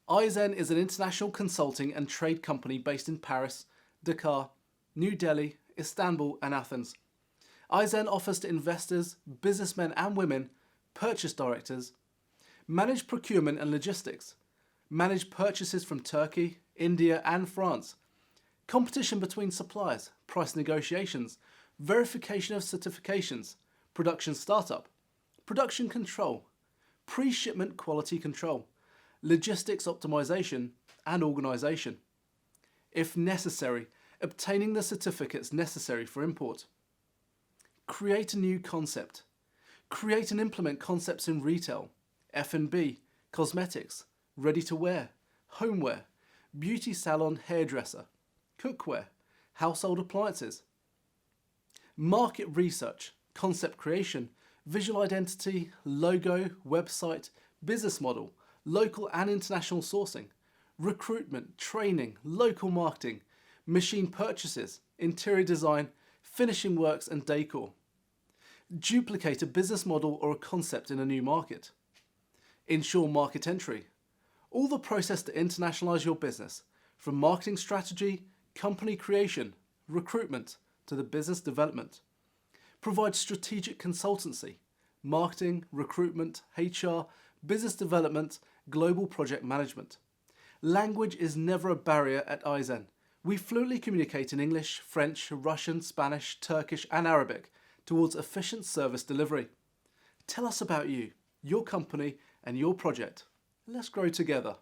Aizen is an international consulting and trade company based in Paris, Dakar, New Delhi, Istanbul and Athens. Aizen offers to investors, businessmen and women, purchase directors, manage procurement and logistics, manage purchases from Turkey, India and France, competition between suppliers, price negotiations, verification of certifications, production startup, production control, pre-shipment quality control, logistics optimization and organisation. If necessary, obtaining the certificates necessary for import. Create a new concept. Create and implement concepts in retail, F&B, cosmetics, ready-to-wear, homeware, beauty salon, hairdresser, cookware, household appliances. Market research, concept creation, visual identity, logo, website, business model, local and international sourcing, recruitment, training, local marketing, machine purchases, interior design, finishing works and decor. Duplicate a business model or a concept in a new market. Ensure market entry. All the process to internationalize your business, from marketing strategy, company creation, recruitment, to the business development. Provide strategic consultancy, marketing, recruitment, HR, business development, global project management. Language is never a barrier at Aizen. We fluently communicate in English, French, Russian, Spanish, Turkish and Arabic towards efficient service delivery. Tell us about you, your company and your project. Let's grow together.